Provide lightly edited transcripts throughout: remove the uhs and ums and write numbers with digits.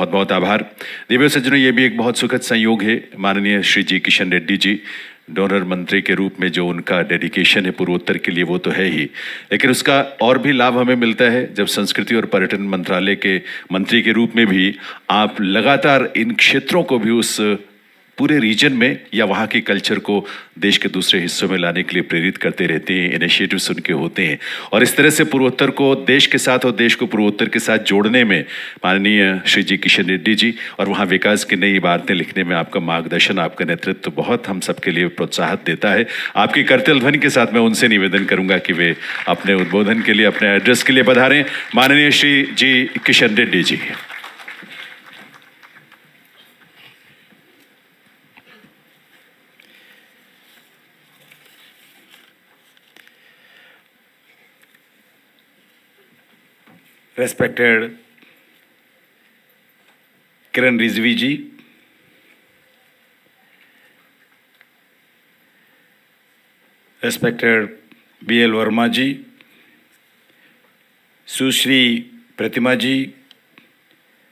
बहुत बहुत आभार। दिव्य सज्जनों, ये भी एक बहुत सुखद संयोग है। माननीय श्री जी किशन रेड्डी जी डोनर मंत्री के रूप में जो उनका डेडिकेशन है पूर्वोत्तर के लिए, वो तो है ही, लेकिन उसका और भी लाभ हमें मिलता है जब संस्कृति और पर्यटन मंत्रालय के मंत्री के रूप में भी आप लगातार इन क्षेत्रों को भी उस पूरे रीजन में या वहाँ के कल्चर को देश के दूसरे हिस्सों में लाने के लिए प्रेरित करते रहते हैं। इनिशिएटिव्स उनके होते हैं और इस तरह से पूर्वोत्तर को देश के साथ और देश को पूर्वोत्तर के साथ जोड़ने में माननीय श्री जी किशन रेड्डी जी और वहाँ विकास की नई इबारतें लिखने में आपका मार्गदर्शन, आपका नेतृत्व बहुत हम सबके लिए प्रोत्साहित देता है। आपकी करतल ध्वनि के साथ मैं उनसे निवेदन करूँगा कि वे अपने उद्बोधन के लिए, अपने एड्रेस के लिए पधारें। माननीय श्री जी Kishan Reddy ji. Respected Kiran Rizvi ji, respected B.L. Verma ji, Sushri Pratima ji,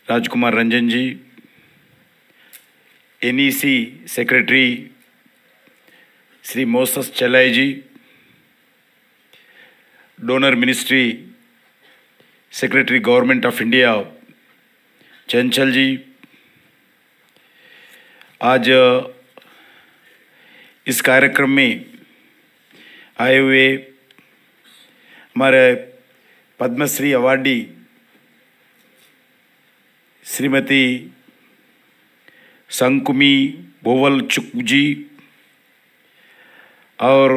Rajkumar Ranjan ji, NEC Secretary Sri Moses Chalai ji, Donor Ministry secretary government of India चंचल जी, आज इस कार्यक्रम में आए हुए हमारे पद्मश्री अवार्डी श्रीमती संकुमी बोवल चुक जी और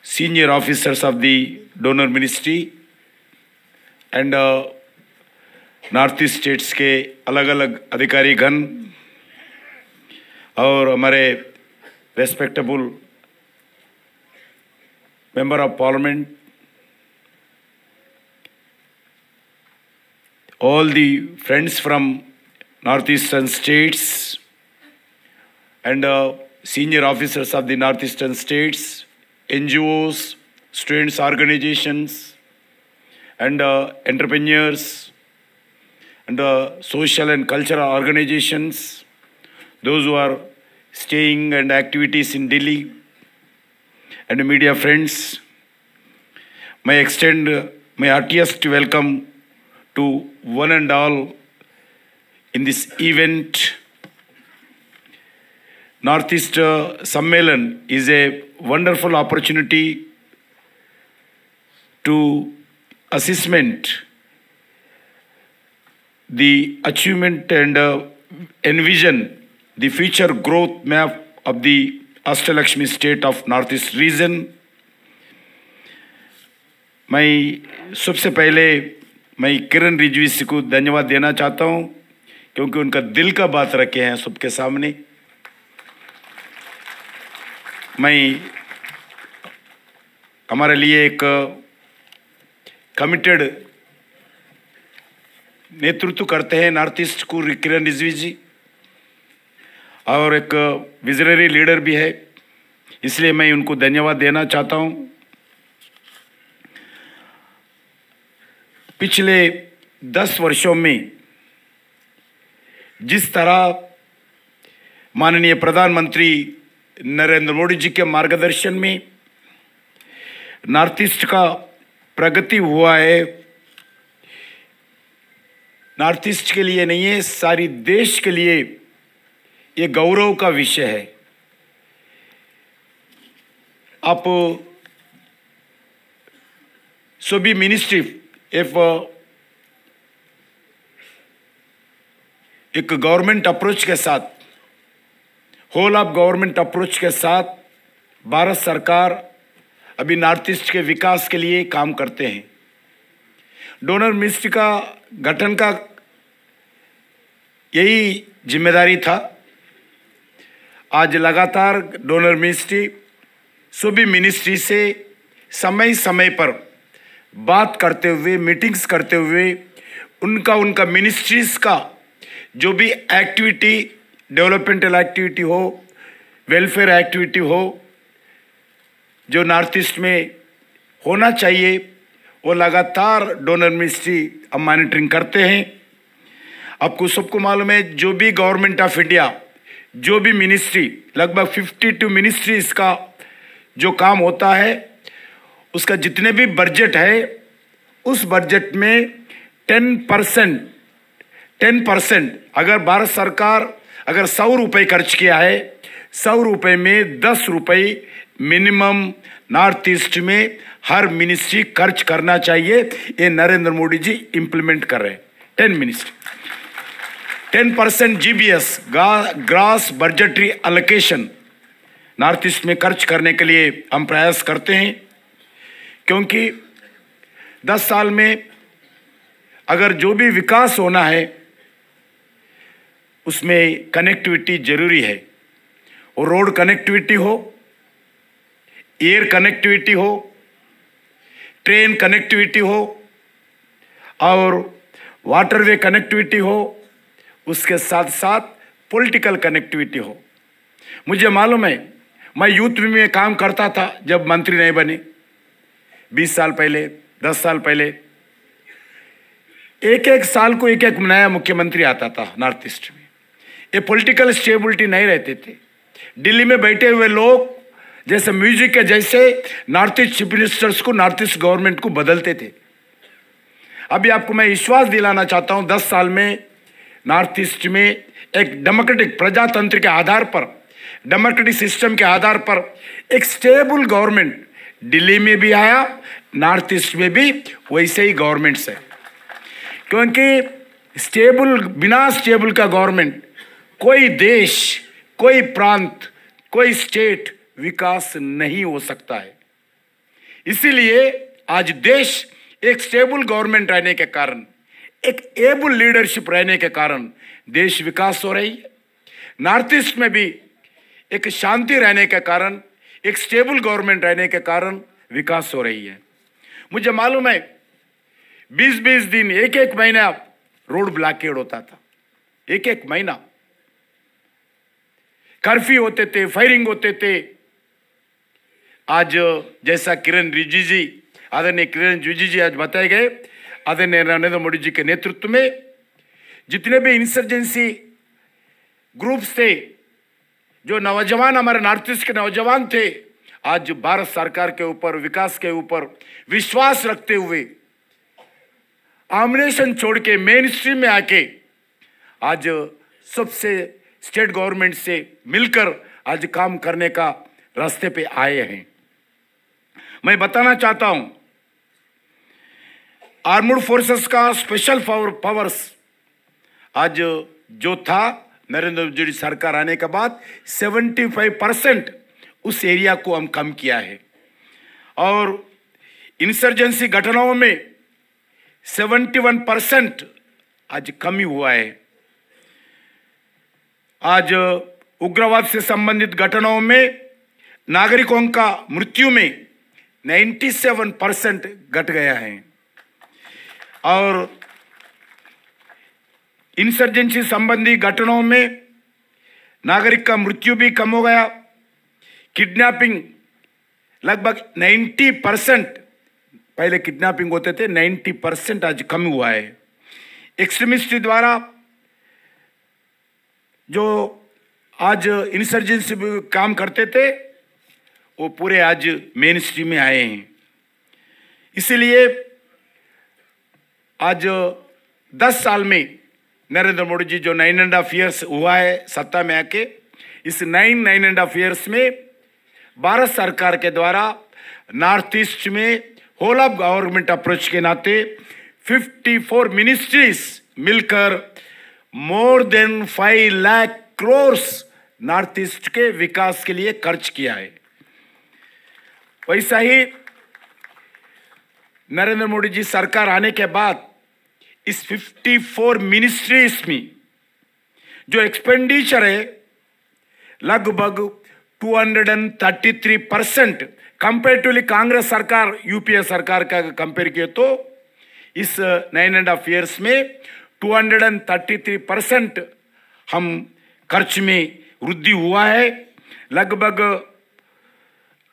senior officers of the donor ministry and north east states के अलग अलग अधिकारी गण और हमारे respectable member of parliament, all the friends from northeastern states and senior officers of the northeastern states, NGOs, students organizations and entrepreneurs and social and cultural organizations, those who are staying and activities in Delhi, and media friends, may extend my heartiest welcome to one and all in this event. Northeast Sammelan is a wonderful opportunity to assessment the achievement and envision the future growth map of the Ashtalakshmi state of Northeast region. मैं सबसे पहले मैं किरण रिजवी को धन्यवाद देना चाहता हूं क्योंकि उनका दिल का बात रखे हैं सबके सामने। मैं हमारे लिए एक कमिटेड नेतृत्व करते हैं नॉर्थ ईस्ट को किरण रिजवी जी और एक विजनरी लीडर भी है, इसलिए मैं उनको धन्यवाद देना चाहता हूं। पिछले 10 वर्षों में जिस तरह माननीय प्रधानमंत्री नरेंद्र मोदी जी के मार्गदर्शन में नॉर्थ ईस्ट का प्रगति हुआ है, नॉर्थ ईस्ट के लिए नहीं है, सारी देश के लिए ये गौरव का विषय है। आप सभी मिनिस्ट्री एक गवर्नमेंट अप्रोच के साथ, होल ऑफ गवर्नमेंट अप्रोच के साथ भारत सरकार अभी नॉर्थ ईस्ट के विकास के लिए काम करते हैं। डोनर मिनिस्ट्री का गठन का यही जिम्मेदारी था। आज लगातार डोनर मिनिस्ट्री सभी मिनिस्ट्री से समय समय पर बात करते हुए, मीटिंग्स करते हुए उनका मिनिस्ट्रीज का जो भी एक्टिविटी, डेवलपमेंटल एक्टिविटी हो, वेलफेयर एक्टिविटी हो, जो नॉर्थ ईस्ट में होना चाहिए वो लगातार डोनर मिनिस्ट्री अब मॉनिटरिंग करते हैं। आपको सबको मालूम है, जो भी गवर्नमेंट ऑफ इंडिया, जो भी मिनिस्ट्री, लगभग 52 मिनिस्ट्रीज का जो काम होता है, उसका जितने भी बजट है, उस बजट में 10% अगर भारत सरकार अगर 100 रुपये खर्च किया है, 100 रुपये में 10 रुपये मिनिमम नॉर्थ ईस्ट में हर मिनिस्ट्री खर्च करना चाहिए। ये नरेंद्र मोदी जी इंप्लीमेंट कर रहे हैं। 10% GBS, grass budgetary allocation, north East में खर्च करने के लिए हम प्रयास करते हैं, क्योंकि 10 साल में अगर जो भी विकास होना है उसमें कनेक्टिविटी जरूरी है। वो रोड कनेक्टिविटी हो, एयर कनेक्टिविटी हो, ट्रेन कनेक्टिविटी हो और वाटरवे कनेक्टिविटी हो, उसके साथ साथ पॉलिटिकल कनेक्टिविटी हो। मुझे मालूम है, मैं यूथ में काम करता था जब मंत्री नहीं बने, 20 साल पहले, 10 साल पहले। एक साल को एक नया मुख्यमंत्री आता था नॉर्थ ईस्ट में। ये पॉलिटिकल स्टेबिलिटी नहीं रहते थे। दिल्ली में बैठे हुए लोग जैसे म्यूजिक के जैसे नॉर्थ ईस्ट चीफ मिनिस्टर्स को, नॉर्थ ईस्ट गवर्नमेंट को बदलते थे। अभी आपको मैं विश्वास दिलाना चाहता हूं, 10 साल में नॉर्थ ईस्ट में एक डेमोक्रेटिक प्रजातंत्र के आधार पर, डेमोक्रेटिक सिस्टम के आधार पर एक स्टेबल गवर्नमेंट दिल्ली में भी आया, नॉर्थ ईस्ट में भी वैसे ही गवर्नमेंट्स है। क्योंकि स्टेबल, बिना स्टेबल का गवर्नमेंट कोई देश, कोई प्रांत, कोई स्टेट विकास नहीं हो सकता है। इसीलिए आज देश एक स्टेबल गवर्नमेंट रहने के कारण, एक एबल लीडरशिप रहने के कारण देश विकास हो रही है। नॉर्थ ईस्ट में भी एक शांति रहने के कारण, एक स्टेबल गवर्नमेंट रहने के कारण विकास हो रही है। मुझे मालूम है 20-20 दिन, एक महीना रोड ब्लॉकेड होता था, एक महीना कर्फ्यू होते थे, फायरिंग होते थे। आज जैसा किरण रिजिजू जी, आदरणीय किरण रिजिजू जी आज बताए गए, आदरणीय नरेंद्र मोदी जी के नेतृत्व में जितने भी इंसर्जेंसी ग्रुप्स थे, जो नौजवान, हमारे नॉर्थ ईस्ट के नौजवान थे, आज भारत सरकार के ऊपर, विकास के ऊपर विश्वास रखते हुए आमनेशन छोड़ के मेन स्ट्रीम में आके आज सबसे स्टेट गवर्नमेंट से मिलकर आज काम करने का रास्ते पे आए हैं। मैं बताना चाहता हूं, आर्मड फोर्सेस का स्पेशल पावर्स आज जो था नरेंद्र मोदी सरकार आने के बाद 75% उस एरिया को हम कम किया है, और इंसर्जेंसी घटनाओं में 71% आज कमी हुआ है। आज उग्रवाद से संबंधित घटनाओं में नागरिकों का मृत्यु में 97% घट गया है, और इंसर्जेंसी संबंधी घटनाओं में नागरिक का मृत्यु भी कम हो गया। किडनैपिंग लगभग 90%, पहले किडनैपिंग होते थे, 90% आज कम हुआ है। एक्सट्रीमिस्ट द्वारा जो आज इंसर्जेंसी काम करते थे, वो पूरे आज मेन स्ट्रीम में आए हैं। इसीलिए आज 10 साल में नरेंद्र मोदी जी जो 9.5 ईयर्स हुआ है सत्ता में आके, इस 9.5 ईयर्स में भारत सरकार के द्वारा नॉर्थ ईस्ट में होल ऑफ गवर्नमेंट अप्रोच के नाते 54 मिनिस्ट्रीज मिलकर more than 5 lakh crore north east के विकास के लिए खर्च किया है। वैसा ही नरेंद्र मोदी जी सरकार आने के बाद इस 54 मिनिस्ट्रीज में जो एक्सपेंडिचर है लगभग 233% कंपेरेटिवली कांग्रेस सरकार, यूपीए सरकार का कंपेयर किए तो इस 9.5 ईयर्स में 233% हम खर्च में वृद्धि हुआ है। लगभग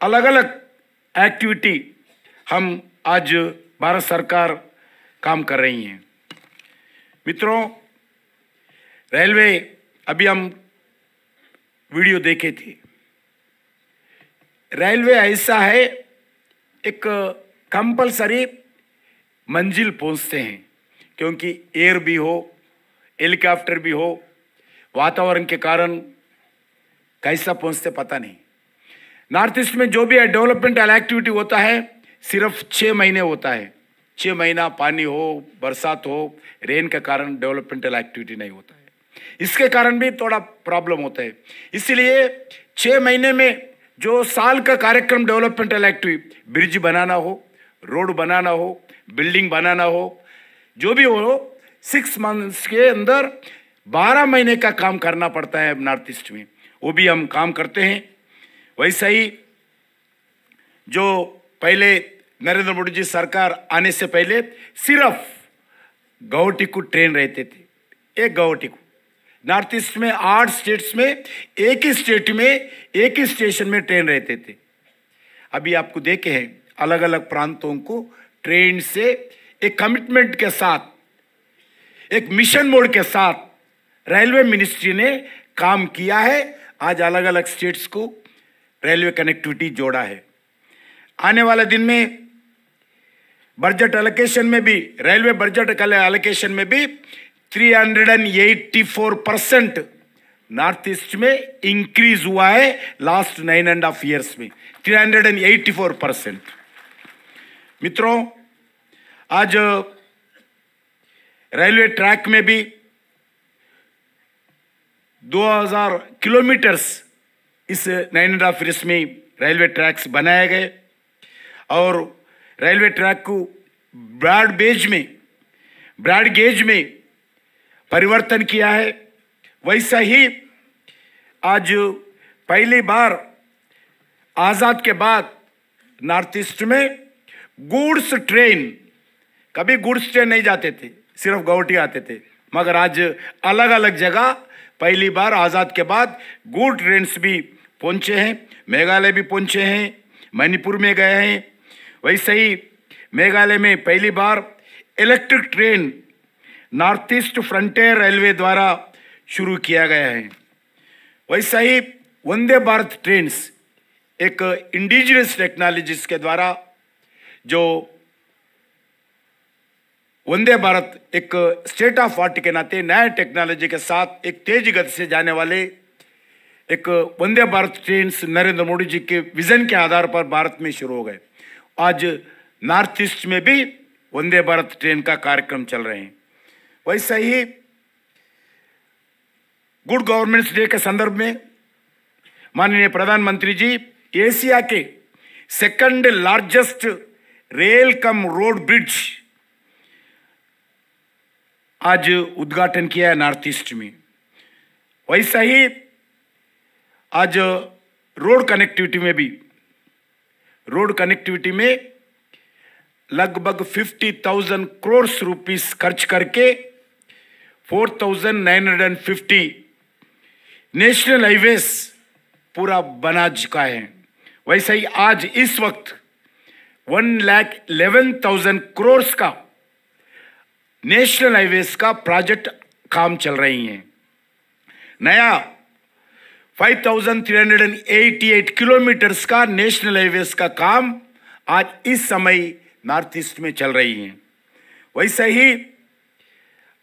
अलग अलग एक्टिविटी हम आज भारत सरकार काम कर रही है। मित्रों, रेलवे, अभी हम वीडियो देखे थे, रेलवे ऐसा है, एक कंपलसरी मंजिल पहुंचते हैं, क्योंकि एयर भी हो, हेलीकॉप्टर भी हो, वातावरण के कारण कैसा पहुंचते पता नहीं। नॉर्थ ईस्ट में जो भी डेवलपमेंटल एक्टिविटी होता है सिर्फ 6 महीने होता है। 6 महीना पानी हो, बरसात हो, रेन के कारण डेवलपमेंटल एक्टिविटी नहीं होता है। इसके कारण भी थोड़ा प्रॉब्लम होता है। इसलिए 6 महीने में जो साल का कार्यक्रम डेवलपमेंटल एक्टिविटी, ब्रिज बनाना हो, रोड बनाना हो, बिल्डिंग बनाना हो, जो भी हो, 6 मंथ्स के अंदर 12 महीने का काम करना पड़ता है नॉर्थ ईस्ट में। वो भी हम काम करते हैं। वैसा ही जो पहले नरेंद्र मोदी जी सरकार आने से पहले सिर्फ गौहटी ट्रेन रहते थे, एक गौहटी। नॉर्थ ईस्ट में 8 स्टेट्स में एक ही स्टेट में एक ही स्टेशन में ट्रेन रहते थे। अभी आपको देखे हैं अलग अलग प्रांतों को ट्रेन से एक कमिटमेंट के साथ, एक मिशन मोड के साथ रेलवे मिनिस्ट्री ने काम किया है। आज अलग अलग स्टेट्स को रेलवे कनेक्टिविटी जोड़ा है। आने वाले दिन में बजट एलोकेशन में भी, रेलवे बजट एलोकेशन में भी 384% नॉर्थ ईस्ट में इंक्रीज हुआ है लास्ट 9.5 ईयर्स में, 384%। मित्रों, आज रेलवे ट्रैक में भी 2000 किलोमीटर्स इस 9.5 ईयर्स में रेलवे ट्रैक्स बनाए गए और रेलवे ट्रैक को ब्रॉड गेज में परिवर्तन किया है। वैसा ही आज पहली बार आजाद के बाद नॉर्थ ईस्ट में गुड्स ट्रेन, कभी गुड्स ट्रेन नहीं जाते थे, सिर्फ गौहटी आते थे, मगर आज अलग अलग जगह पहली बार आजाद के बाद गुड ट्रेन्स भी पहुंचे हैं। मेघालय भी पहुंचे हैं, मणिपुर में गए हैं। वैसे ही मेघालय में पहली बार electric train North East Frontier Railway द्वारा शुरू किया गया है। वैसा ही वंदे भारत ट्रेन्स एक इंडिजिनस टेक्नोलॉजीज के द्वारा, जो वंदे भारत एक स्टेट ऑफ आर्ट के नाते नया टेक्नोलॉजी के साथ एक तेज गति से जाने वाले एक वंदे भारत ट्रेन्स नरेंद्र मोदी जी के विजन के आधार पर भारत में शुरू हो गए। आज नॉर्थ ईस्ट में भी वंदे भारत ट्रेन का कार्यक्रम चल रहे हैं। वैसा ही गुड गवर्नेंस डे के संदर्भ में माननीय प्रधानमंत्री जी एशिया के second largest rail cum road bridge आज उद्घाटन किया है नॉर्थ ईस्ट में। वैसा ही आज रोड कनेक्टिविटी में लगभग 50,000 करोड़ रुपीस खर्च करके 4,950 नेशनल हाईवेज पूरा बना चुका है। वैसे ही आज इस वक्त 1,11,000 करोड़ का नेशनल हाईवेज का प्रोजेक्ट काम चल रही है। नया 5,388 किलोमीटर्स का नेशनल हाईवेज का काम आज इस समय नॉर्थ ईस्ट में चल रही है। वैसे ही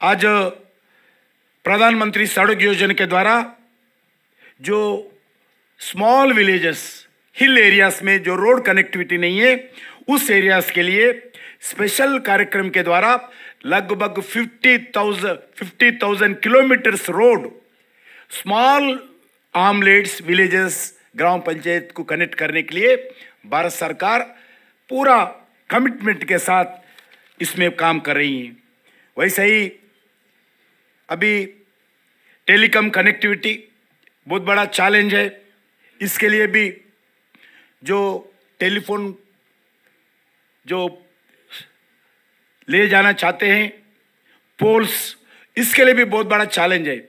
आज प्रधानमंत्री सड़क योजना के द्वारा जो स्मॉल विलेजेस, हिल एरियाज में जो रोड कनेक्टिविटी नहीं है, उस एरियाज के लिए स्पेशल कार्यक्रम के द्वारा लगभग 50,000 किलोमीटर्स रोड, स्मॉल आमलेट्स, विलेजेस, ग्राम पंचायत को कनेक्ट करने के लिए भारत सरकार पूरा कमिटमेंट के साथ इसमें काम कर रही है। वैसे ही अभी टेलीकॉम कनेक्टिविटी बहुत बड़ा चैलेंज है। इसके लिए भी जो टेलीफोन जो ले जाना चाहते हैं पोल्स, इसके लिए भी बहुत बड़ा चैलेंज है।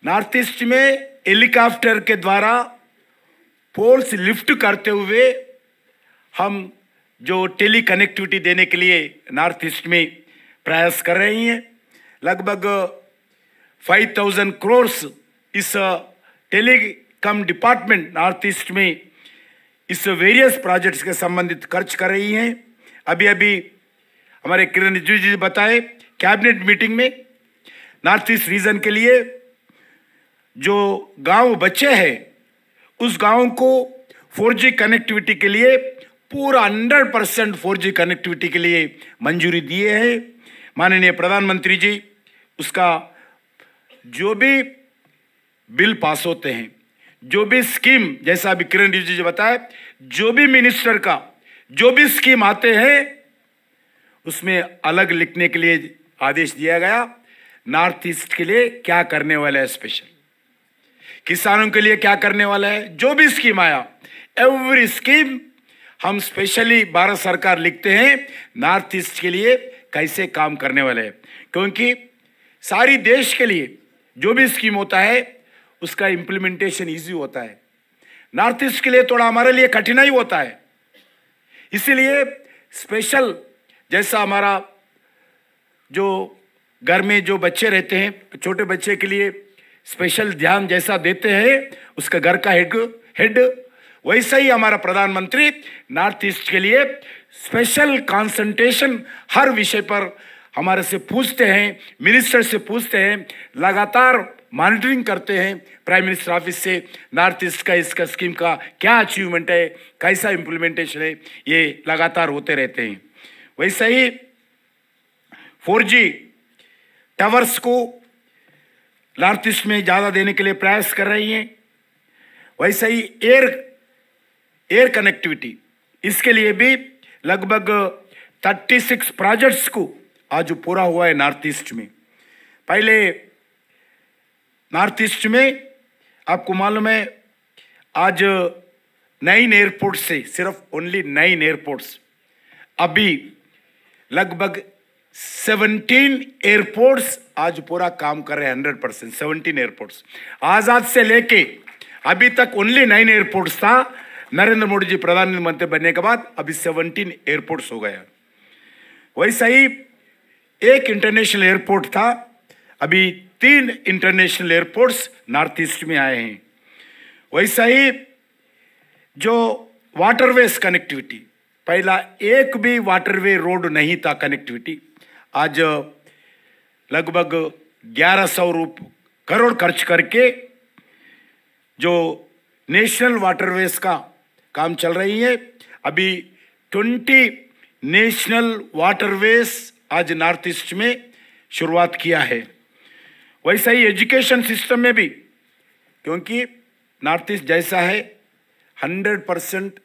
नॉर्थ ईस्ट में हेलीकॉप्टर के द्वारा पोल्स लिफ्ट करते हुए हम जो टेली कनेक्टिविटी देने के लिए नॉर्थ ईस्ट में प्रयास कर रही हैं। लगभग 5000 करोड़ इस टेलीकॉम डिपार्टमेंट नॉर्थ ईस्ट में इस वेरियस प्रोजेक्ट्स के संबंधित खर्च कर रही हैं। अभी हमारे किरण रिजिजू जी बताए, कैबिनेट मीटिंग में नॉर्थ ईस्ट रीजन के लिए जो गांव बचे हैं उस गांव को 4G कनेक्टिविटी के लिए पूरा 100% 4G कनेक्टिविटी के लिए मंजूरी दिए हैं। माननीय प्रधानमंत्री जी उसका जो भी बिल पास होते हैं, जो भी स्कीम, जैसा अभी किरण रिजिजू जी बताया, जो भी मिनिस्टर का जो भी स्कीम आते हैं उसमें अलग लिखने के लिए आदेश दिया गया। नॉर्थ ईस्ट के लिए क्या करने वाला है, स्पेशल किसानों के लिए क्या करने वाला है, जो भी स्कीम आया एवरी स्कीम हम स्पेशली भारत सरकार लिखते हैं नॉर्थ ईस्ट के लिए कैसे काम करने वाले हैं। क्योंकि सारी देश के लिए जो भी स्कीम होता है उसका इंप्लीमेंटेशन इजी होता है, नॉर्थ ईस्ट के लिए थोड़ा हमारे लिए कठिनाई होता है। इसीलिए स्पेशल जैसा हमारा जो घर में जो बच्चे रहते हैं, छोटे बच्चे के लिए स्पेशल ध्यान जैसा देते हैं उसका घर का हेड वैसा ही हमारा प्रधानमंत्री नॉर्थ ईस्ट के लिए स्पेशल कंसंट्रेशन हर विषय पर हमारे से पूछते हैं, मिनिस्टर से पूछते हैं, लगातार मॉनिटरिंग करते हैं प्राइम मिनिस्टर ऑफिस से नॉर्थ ईस्ट का इसका स्कीम का क्या अचीवमेंट है, कैसा इंप्लीमेंटेशन है, ये लगातार होते रहते हैं। वैसे ही 4G टावर्स को नॉर्थ ईस्ट में ज़्यादा देने के लिए प्रयास कर रही हैं। वैसे ही एयर कनेक्टिविटी, इसके लिए भी लगभग 36 प्रोजेक्ट्स को आज पूरा हुआ है नॉर्थ ईस्ट में। पहले नॉर्थ ईस्ट में आपको मालूम है आज 9 एयरपोर्ट से सिर्फ ओनली 9 एयरपोर्ट्स, अभी लगभग 17 एयरपोर्ट्स आज पूरा काम कर रहे हैं 100%। 17 एयरपोर्ट्स आजाद से लेके अभी तक ओनली 9 एयरपोर्ट्स था। नरेंद्र मोदी जी प्रधानमंत्री बनने के बाद अभी 17 एयरपोर्ट्स हो गया। वैसा ही एक इंटरनेशनल एयरपोर्ट था, अभी 3 इंटरनेशनल एयरपोर्ट्स नॉर्थ ईस्ट में आए हैं। वैसा ही जो वाटरवेज कनेक्टिविटी, पहला एक भी वाटरवे रोड नहीं था कनेक्टिविटी, आज लगभग 1100 करोड़ खर्च करके जो नेशनल वाटरवेज का काम चल रही है। अभी 20 नेशनल वाटरवेज आज नॉर्थ ईस्ट में शुरुआत किया है। वैसा ही एजुकेशन सिस्टम में भी, क्योंकि नॉर्थ ईस्ट जैसा है 100%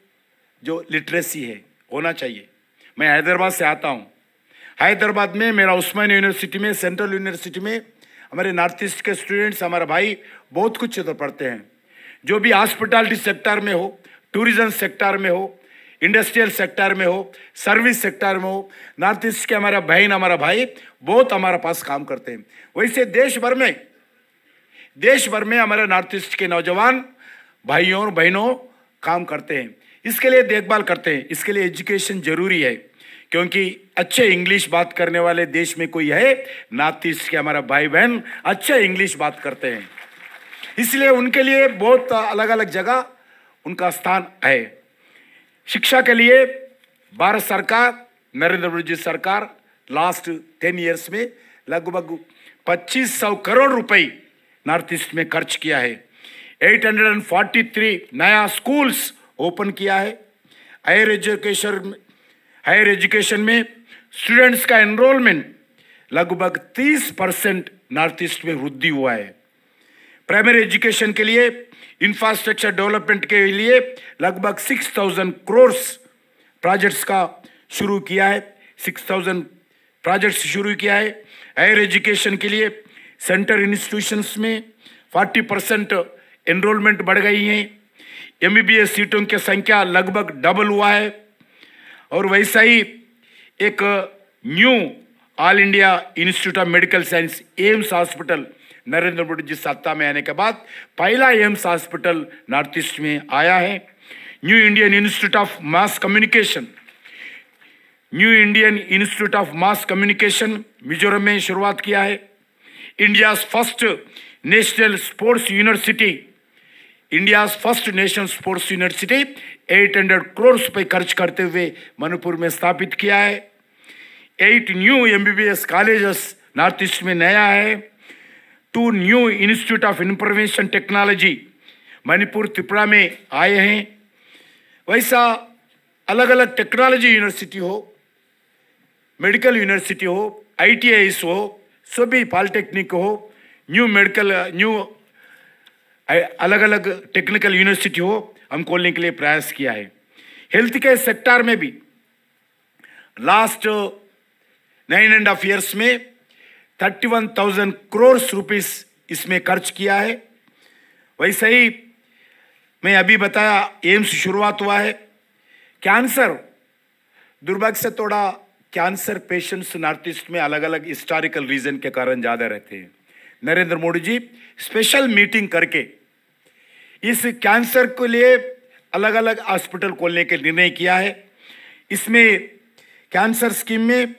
जो लिटरेसी है होना चाहिए। मैं हैदराबाद से आता हूँ, हैदराबाद में मेरा उस्मानिया यूनिवर्सिटी में, सेंट्रल यूनिवर्सिटी में हमारे नॉर्थ ईस्ट के स्टूडेंट्स, हमारे भाई बहुत कुछ तो पढ़ते हैं। जो भी हॉस्पिटैलिटी सेक्टर में हो, टूरिज्म सेक्टर में हो, इंडस्ट्रियल सेक्टर में हो, सर्विस सेक्टर में हो, नॉर्थ ईस्ट के हमारा बहन हमारा भाई बहुत हमारे पास काम करते हैं। वैसे देश भर में हमारे नॉर्थ ईस्ट के नौजवान भाइयों और बहनों काम करते हैं, इसके लिए देखभाल करते हैं। इसके लिए एजुकेशन जरूरी है, क्योंकि अच्छे इंग्लिश बात करने वाले देश में कोई है, नॉर्थ ईस्ट के हमारा भाई बहन अच्छे इंग्लिश बात करते हैं, इसलिए उनके लिए बहुत अलग अलग जगह उनका स्थान है। शिक्षा के लिए भारत सरकार, नरेंद्र मोदी जी सरकार लास्ट 10 इयर्स में लगभग 2500 करोड़ रुपए नॉर्थ ईस्ट में खर्च किया है। 843 नया स्कूल्स ओपन किया है। हायर एजुकेशन में स्टूडेंट्स का एनरोलमेंट लगभग 30% नॉर्थ ईस्ट में वृद्धि हुआ है। प्राइमरी एजुकेशन के लिए इंफ्रास्ट्रक्चर डेवलपमेंट के लिए लगभग 6000 करोड़ प्रोजेक्ट्स का शुरू किया है, 6000 प्रोजेक्ट्स शुरू किया है। हायर एजुकेशन के लिए सेंटर इंस्टीट्यूशंस में 40% एनरोलमेंट बढ़ गई है। MBBS सीटों की संख्या लगभग डबल हुआ है। और वैसा ही एक new All India Institute of Medical Science AIIMS hospital Narendra Modi ji सत्ता में आने के बाद पहला एम्स हॉस्पिटल नॉर्थ ईस्ट में आया है। New Indian institute of mass communication new Indian institute of mass communication Mizoram में शुरुआत किया है। India first national sports university, India first national sports university 800 crore रुपए खर्च करते हुए मणिपुर में स्थापित किया है। 8 new MBBS colleges north East में नया है। 2 new institute of information technology Manipur Tripura में आए हैं। वैसा अलग अलग टेक्नोलॉजी यूनिवर्सिटी हो, मेडिकल यूनिवर्सिटी हो, ITIs हो, सभी पॉलिटेक्निक हो, न्यू अलग अलग टेक्निकल यूनिवर्सिटी हो, हम खोलने के लिए प्रयास किया है। हेल्थ केयर सेक्टर में भी लास्ट 9.5 years में 31,000 करोड़ रुपीस इसमें खर्च किया है। वैसे ही मैं अभी बताया एम्स शुरुआत हुआ है। कैंसर, दुर्भाग्य से थोड़ा कैंसर पेशेंट्स नॉर्थ ईस्ट में अलग अलग हिस्टोरिकल रीजन के कारण ज़्यादा रहते हैं। नरेंद्र मोदी जी स्पेशल मीटिंग करके इस कैंसर के लिए अलग अलग हॉस्पिटल खोलने के निर्णय किया है। इसमें कैंसर स्कीम में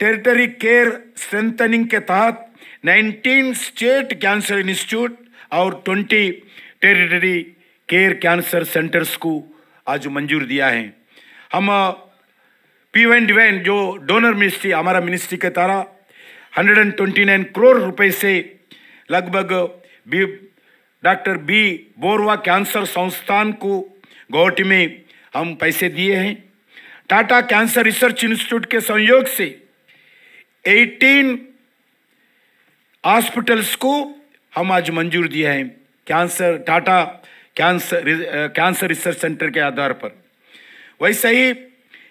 टेरिटरी केयर स्ट्रेंथनिंग के तहत 19 स्टेट कैंसर इंस्टीट्यूट और 20 टेरिटरी केयर कैंसर सेंटर्स को आज मंजूर दिया है। हम PY जो डोनर मिनिस्ट्री हमारा मिनिस्ट्री के द्वारा 129 करोड़ रुपए से लगभग डॉक्टर B बोरवा कैंसर संस्थान को गुवाहाटी में हम पैसे दिए हैं। टाटा कैंसर रिसर्च इंस्टीट्यूट के सहयोग से 18 हॉस्पिटल्स को हम आज मंजूर दिया है टाटा कैंसर रिसर्च सेंटर के आधार पर। वैसे ही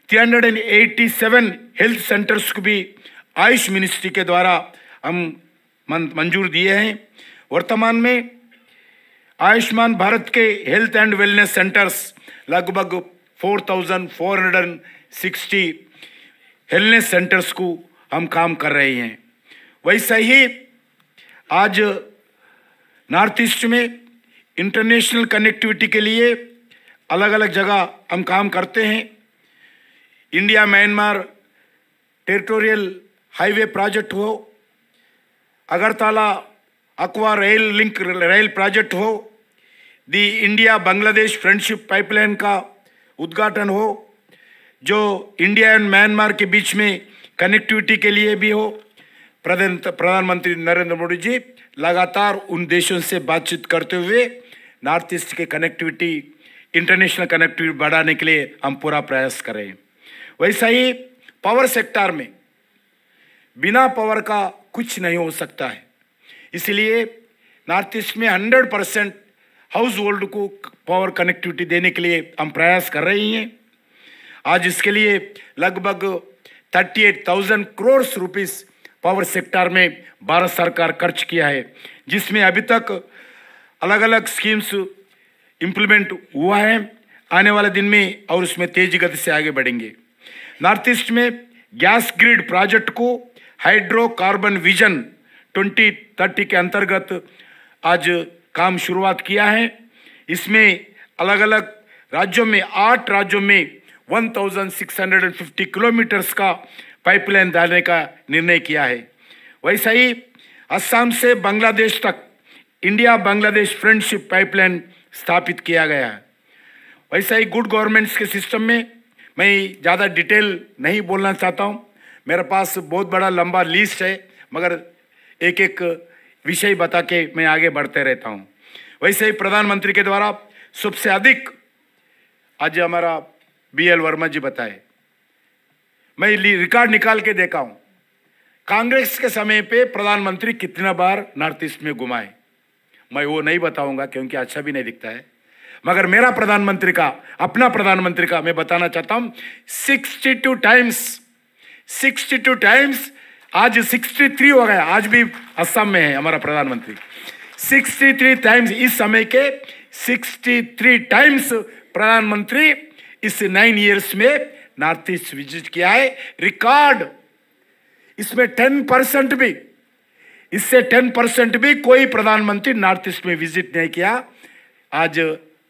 387 हेल्थ सेंटर्स को भी आयुष मिनिस्ट्री के द्वारा हम मंजूर दिए हैं। वर्तमान में आयुष्मान भारत के हेल्थ एंड वेलनेस सेंटर्स लगभग 4,460 हेल्थनेस सेंटर्स को हम काम कर रहे हैं। वैसे ही आज नॉर्थ ईस्ट में इंटरनेशनल कनेक्टिविटी के लिए अलग अलग जगह हम काम करते हैं। India Myanmar territorial highway project हो, Agartala Akhaura rail link rail project हो, the India Bangladesh friendship pipeline का उद्घाटन हो, जो इंडिया एंड म्यांमार के बीच में कनेक्टिविटी के लिए भी हो। प्रधानमंत्री नरेंद्र मोदी जी लगातार उन देशों से बातचीत करते हुए नॉर्थ ईस्ट के कनेक्टिविटी, इंटरनेशनल कनेक्टिविटी बढ़ाने के लिए हम पूरा प्रयास कर रहे हैं। वैसा ही पावर सेक्टर में बिना पावर का कुछ नहीं हो सकता है, इसलिए नॉर्थ ईस्ट में 100% हाउस होल्ड को पावर कनेक्टिविटी देने के लिए हम प्रयास कर रहे हैं। आज इसके लिए लगभग 38,000 करोड़ रुपीस पावर सेक्टर में भारत सरकार खर्च किया है, जिसमें अभी तक अलग अलग स्कीम्स इम्प्लीमेंट हुआ है। आने वाले दिन में और उसमें तेजी गति से आगे बढ़ेंगे। नॉर्थ ईस्ट में गैस ग्रिड प्रोजेक्ट को हाइड्रोकार्बन विजन 2030 के अंतर्गत आज काम शुरुआत किया है। इसमें अलग अलग राज्यों में 8 राज्यों में 1650 किलोमीटर्स का पाइपलाइन डालने का निर्णय किया है। वैसा ही असम से बांग्लादेश तक इंडिया बांग्लादेश फ्रेंडशिप पाइपलाइन स्थापित किया गया है। वैसा ही गुड गवर्नेंस के सिस्टम में मैं ज़्यादा डिटेल नहीं बोलना चाहता हूँ, मेरे पास बहुत बड़ा लंबा लिस्ट है, मगर एक एक विषय बता के मैं आगे बढ़ते रहता हूँ। वैसे ही प्रधानमंत्री के द्वारा सबसे अधिक आज हमारा BL वर्मा जी बताए, मैं रिकॉर्ड निकाल के देखा हूँ, कांग्रेस के समय पे प्रधानमंत्री कितना बार नॉर्थ ईस्ट में घुमाए। मैं वो नहीं बताऊंगा क्योंकि अच्छा भी नहीं दिखता है, मगर मेरा प्रधानमंत्री का, अपना प्रधानमंत्री का मैं बताना चाहता हूं 62 टाइम्स, आज 63 हो गया, आज भी असम में है हमारा प्रधानमंत्री। 63 टाइम्स, इस समय के 63 टाइम्स प्रधानमंत्री इस 9 years में नॉर्थ ईस्ट विजिट किया है, रिकॉर्ड। इसमें 10% भी, इससे 10% भी कोई प्रधानमंत्री नॉर्थ ईस्ट में विजिट नहीं किया। आज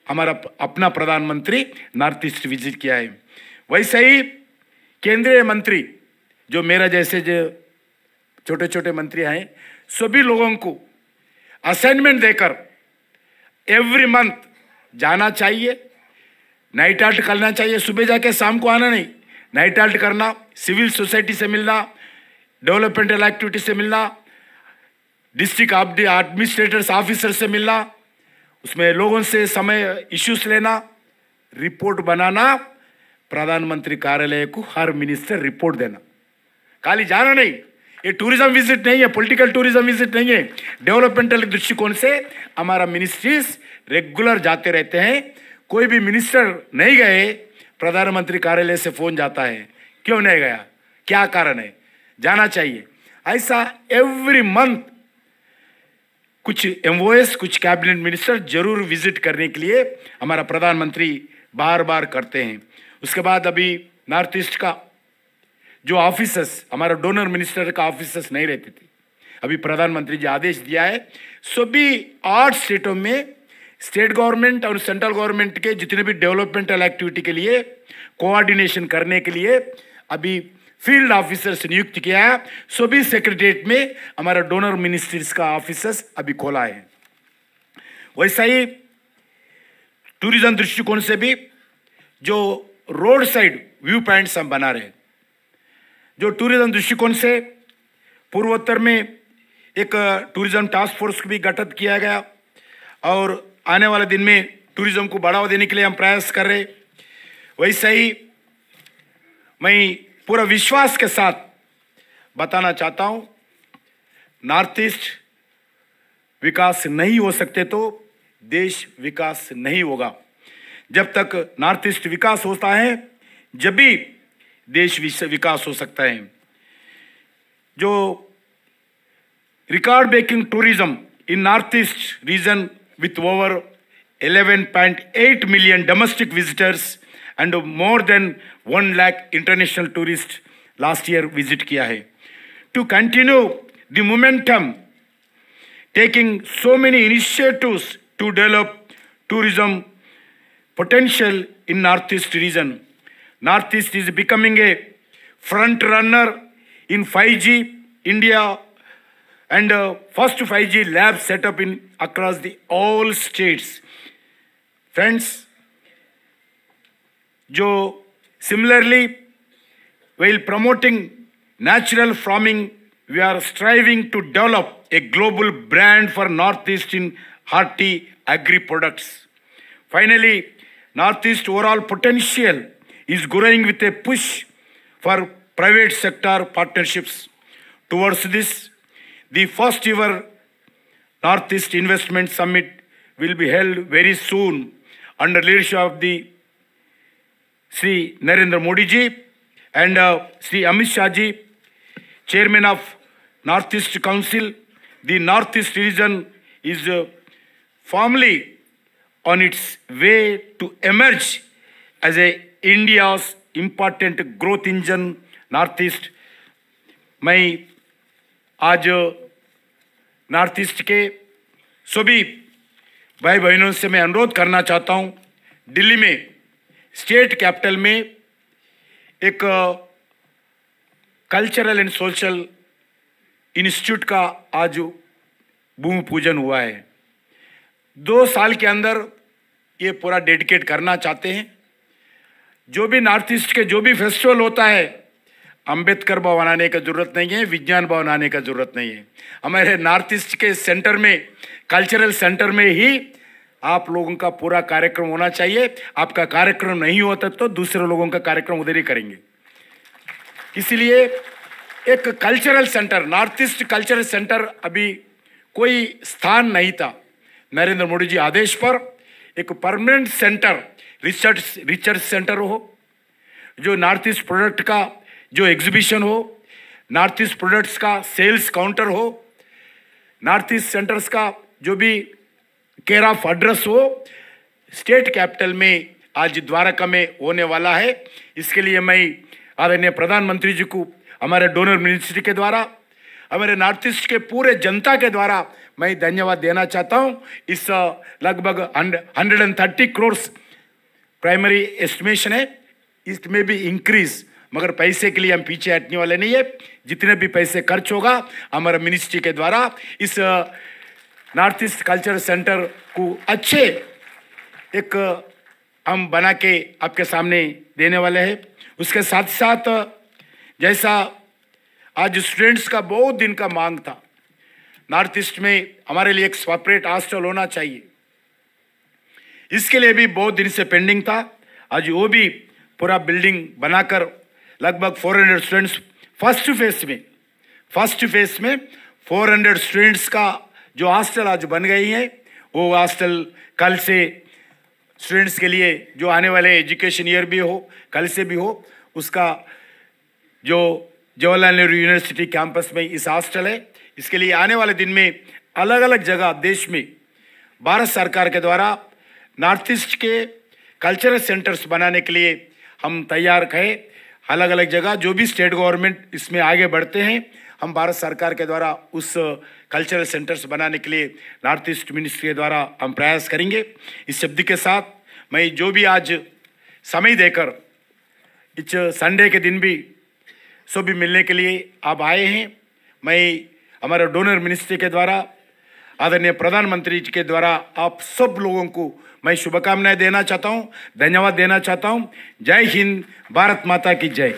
हमारा अपना प्रधानमंत्री नॉर्थ ईस्ट विजिट किया है। वैसे ही केंद्रीय मंत्री जो मेरा जैसे जो छोटे छोटे मंत्री हैं, सभी लोगों को असाइनमेंट देकर एवरी मंथ जाना चाहिए, नाइट आउट करना चाहिए। सुबह जाके शाम को आना नहीं, नाइट आउट करना, सिविल सोसाइटी से मिलना, डेवलपमेंटल एक्टिविटी से मिलना, डिस्ट्रिक्ट एडमिनिस्ट्रेटर्स ऑफिसर से मिलना, उसमें लोगों से समय इश्यूज लेना, रिपोर्ट बनाना, प्रधानमंत्री कार्यालय को हर मिनिस्टर रिपोर्ट देना। खाली जाना नहीं, ये टूरिज्म विजिट नहीं है, पॉलिटिकल टूरिज्म विजिट नहीं है। डेवलपमेंटल दृष्टिकोण से हमारा मिनिस्ट्रीज रेगुलर जाते रहते हैं। कोई भी मिनिस्टर नहीं गए, प्रधानमंत्री कार्यालय से फोन जाता है, क्यों नहीं गया, क्या कारण है, जाना चाहिए। ऐसा एवरी मंथ कुछ एमओएस, कुछ कैबिनेट मिनिस्टर जरूर विजिट करने के लिए हमारा प्रधानमंत्री बार बार करते हैं। उसके बाद अभी नॉर्थ ईस्ट का जो ऑफिसर्स, हमारा डोनर मिनिस्टर का ऑफिसर्स नहीं रहते थे, अभी प्रधानमंत्री जी आदेश दिया है सभी 8 स्टेटों में स्टेट गवर्नमेंट और सेंट्रल गवर्नमेंट के जितने भी डेवलपमेंटल एक्टिविटी के लिए कोऑर्डिनेशन करने के लिए अभी फील्ड ऑफिसर्स नियुक्त किया है। सभी सेक्रेटरीट में हमारा डोनर मिनिस्ट्रीज का ऑफिसर्स अभी खोला है। वैसा ही टूरिज्म दृष्टिकोण से भी जो रोड साइड व्यू पॉइंट्स हम बना रहे हैं, जो टूरिज्म दृष्टिकोण से पूर्वोत्तर में एक टूरिज्म टास्क फोर्स भी गठित किया गया और आने वाले दिन में टूरिज्म को बढ़ावा देने के लिए हम प्रयास कर रहे। वैसे ही मैं पूरा विश्वास के साथ बताना चाहता हूं, नॉर्थ ईस्ट विकास नहीं हो सकते तो देश विकास नहीं होगा। जब तक नॉर्थ ईस्ट विकास होता है जब भी देश विकास हो सकता है। जो record breaking tourism in North East region with over 11.8 million domestic visitors and more than 1 lakh international tourists last year visit किया है। To continue the momentum, taking so many initiatives to develop tourism potential in Northeast region. Northeast is becoming a front runner in 5G India and first 5G lab set up in across the all states. Friends, जो similarly while promoting natural farming, we are striving to develop a global brand for Northeast in hearty agri products. Finally, Northeast overall potential is growing with a push for private sector partnerships. Towards this, the first ever Northeast Investment Summit will be held very soon under leadership of the Sri Narendra Modi ji and Sri Amit Shah ji, Chairman of Northeast Council. The Northeast region is firmly on its way to emerge as a India's important growth engine. Northeast, मैं आज North east के सभी भाई बहनों से मैं अनुरोध करना चाहता हूं, दिल्ली में स्टेट कैपिटल में एक कल्चरल एंड सोशल इंस्टीट्यूट का आज भूमि पूजन हुआ है। 2 साल के अंदर ये पूरा डेडिकेट करना चाहते हैं। जो भी नॉर्थ ईस्ट के जो भी फेस्टिवल होता है, अंबेडकर भवन आने का जरूरत नहीं है, विज्ञान भवन आने का जरूरत नहीं है। हमारे नॉर्थ ईस्ट के सेंटर में, कल्चरल सेंटर में ही आप लोगों का पूरा कार्यक्रम होना चाहिए। आपका कार्यक्रम नहीं होता तो दूसरे लोगों का कार्यक्रम उधर ही करेंगे। इसलिए एक cultural centre, north east cultural centre अभी कोई स्थान नहीं था। नरेंद्र मोदी जी आदेश पर एक परमानेंट सेंटर, रिसर्च सेंटर हो, जो नॉर्थ ईस्ट प्रोडक्ट का जो एग्जीबिशन हो, नॉर्थ ईस्ट प्रोडक्ट्स का सेल्स काउंटर हो, नॉर्थ ईस्ट सेंटर्स का जो भी केयर ऑफ एड्रेस हो, स्टेट कैपिटल में आज द्वारका में होने वाला है। इसके लिए मैं आदरणीय प्रधानमंत्री जी को हमारे डोनर मिनिस्ट्री के द्वारा, हमारे नॉर्थ ईस्ट के पूरे जनता के द्वारा मैं धन्यवाद देना चाहता हूं। इस लगभग 130 करोड़ प्राइमरी एस्टिमेशन है, इट में भी इंक्रीज मगर पैसे के लिए हम पीछे हटने वाले नहीं है। जितने भी पैसे खर्च होगा हमारा मिनिस्ट्री के द्वारा इस नॉर्थ ईस्ट कल्चरल सेंटर को अच्छे एक हम बना के आपके सामने देने वाले हैं। उसके साथ साथ जैसा आज स्टूडेंट्स का बहुत दिन का मांग था, नॉर्थ ईस्ट में हमारे लिए एक सेपरेट हॉस्टल होना चाहिए, इसके लिए भी बहुत दिन से पेंडिंग था। आज वो भी पूरा बिल्डिंग बनाकर लगभग 400 स्टूडेंट्स फर्स्ट फेज में 400 स्टूडेंट्स का जो हॉस्टल आज बन गई है, वो हॉस्टल कल से स्टूडेंट्स के लिए जो आने वाले एजुकेशन ईयर भी हो, कल से भी हो, उसका जो जवाहरलाल नेहरू यूनिवर्सिटी कैंपस में इस हॉस्टल है। इसके लिए आने वाले दिन में अलग अलग जगह देश में भारत सरकार के द्वारा नॉर्थ ईस्ट के कल्चरल सेंटर्स बनाने के लिए हम तैयार हैं। अलग अलग जगह जो भी स्टेट गवर्नमेंट इसमें आगे बढ़ते हैं, हम भारत सरकार के द्वारा उस कल्चरल सेंटर्स बनाने के लिए नॉर्थ ईस्ट मिनिस्ट्री के द्वारा हम प्रयास करेंगे। इस शब्द के साथ मैं जो भी आज समय देकर इस संडे के दिन भी सभी मिलने के लिए आप आए हैं, मैं हमारा डोनर मिनिस्ट्री के द्वारा आदरणीय प्रधानमंत्री जी के द्वारा आप सब लोगों को मैं शुभकामनाएं देना चाहता हूं, धन्यवाद देना चाहता हूं। जय हिंद, भारत माता की जय।